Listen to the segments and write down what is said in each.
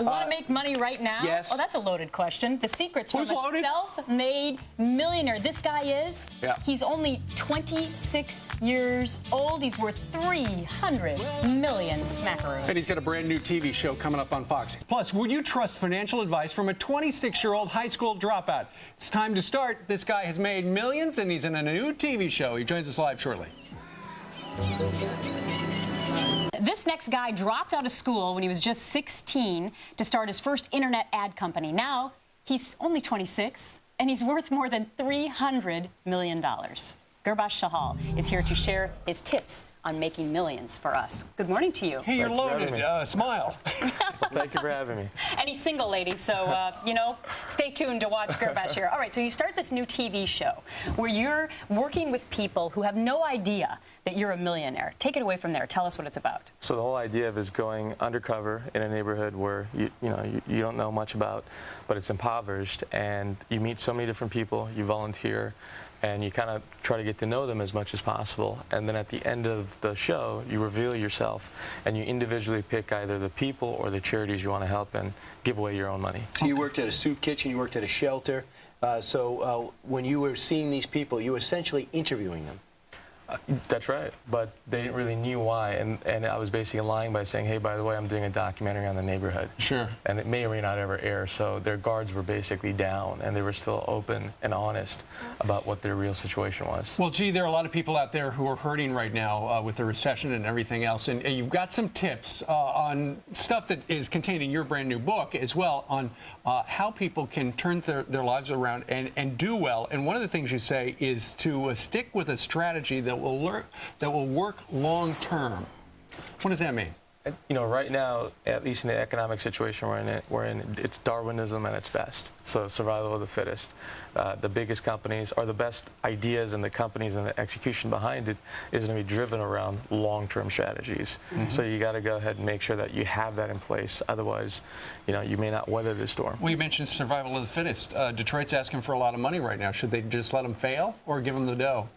Want to make money right now? Yes. Oh, that's a loaded question. The secret's from a loaded? self-made millionaire. This guy is. Yeah. He's only 26 years old. He's worth 300 million smackaroos. And he's got a brand new TV show coming up on Fox. Plus, would you trust financial advice from a 26-year-old high school dropout? It's time to start. This guy has made millions, and he's in a new TV show. He joins us live shortly. This next guy dropped out of school when he was just 16 to start his first internet ad company. Now, he's only 26, and he's worth more than $300 million. Gurbaksh Chahal is here to share his tips on making millions for us. Good morning to you. Hey, you're loaded. Smile. Thank you for having me. And he's single, ladies, so, you know, stay tuned to watch Gurbaksh here. All right, so you start this new TV show where you're working with people who have no idea that you're a millionaire. Take it away from there. Tell us what it's about. So the whole idea of is going undercover in a neighborhood where you don't know much about, but it's impoverished, and you meet so many different people, you volunteer, and you kind of try to get to know them as much as possible. And then at the end of the show, you reveal yourself, and you individually pick either the people or the charities you want to help and give away your own money. So you worked at a soup kitchen, you worked at a shelter. When you were seeing these people, you were essentially interviewing them. That's right, but they didn't really knew why, and I was basically lying by saying, hey, by the way, I'm doing a documentary on the neighborhood. Sure. And it may or may not ever air, so their guards were basically down, and they were still open and honest about what their real situation was. well, gee, there are a lot of people out there who are hurting right now with the recession and everything else, and you've got some tips on stuff that is contained in your brand new book as well on how people can turn their lives around and do well. And one of the things you say is to stick with a strategy that will work long term. What does that mean? You know, right now, at least in the economic situation we're in, it's Darwinism at its best. So survival of the fittest. The biggest companies or the best ideas and the companies and the execution behind it is going to be driven around long-term strategies. So you got to go ahead and make sure that you have that in place. Otherwise, you know, you may not weather the storm. Well, you mentioned survival of the fittest. Detroit's asking for a lot of money right now. Should they just let them fail or give them the dough?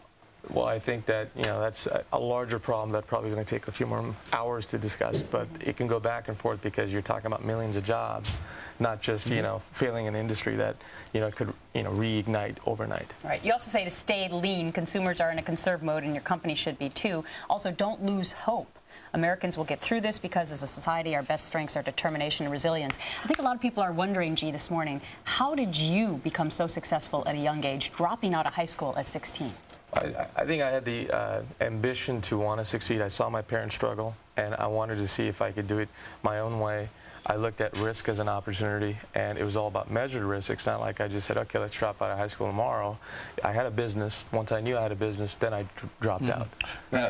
Well, I think that, you know, that's a larger problem that probably going to take a few more hours to discuss, but it can go back and forth because you're talking about millions of jobs, not just, you know, failing an industry that, you know, could, you know, reignite overnight. Right. You also say to stay lean. Consumers are in a conserve mode, and your company should be too. Also, don't lose hope. Americans will get through this because as a society, our best strengths are determination and resilience. I think a lot of people are wondering, G, this morning, how did you become so successful at a young age, dropping out of high school at 16? I think I had the ambition to want to succeed. I saw my parents struggle, and I wanted to see if I could do it my own way. I looked at risk as an opportunity, and it was all about measured risk. It's not like I just said, okay, let's drop out of high school tomorrow. I had a business. Once I knew I had a business, then I dropped out.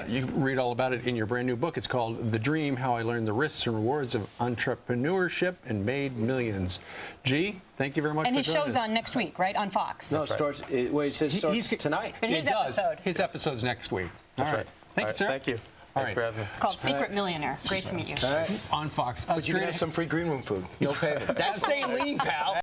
You read all about it in your brand new book. It's called The Dream, How I Learned the Risks and Rewards of Entrepreneurship and Made Millions. G, thank you very much for joining us. And his show's on next week, right, on Fox? No, it starts, it says starts tonight. But his episode. His episode's next week. That's all right. Thank you, sir. Thank you. Thanks for having me. It's called Secret Millionaire. Great to meet you. All right. On Fox. But you can have some free green room food. No payment. That's staying lean, pal.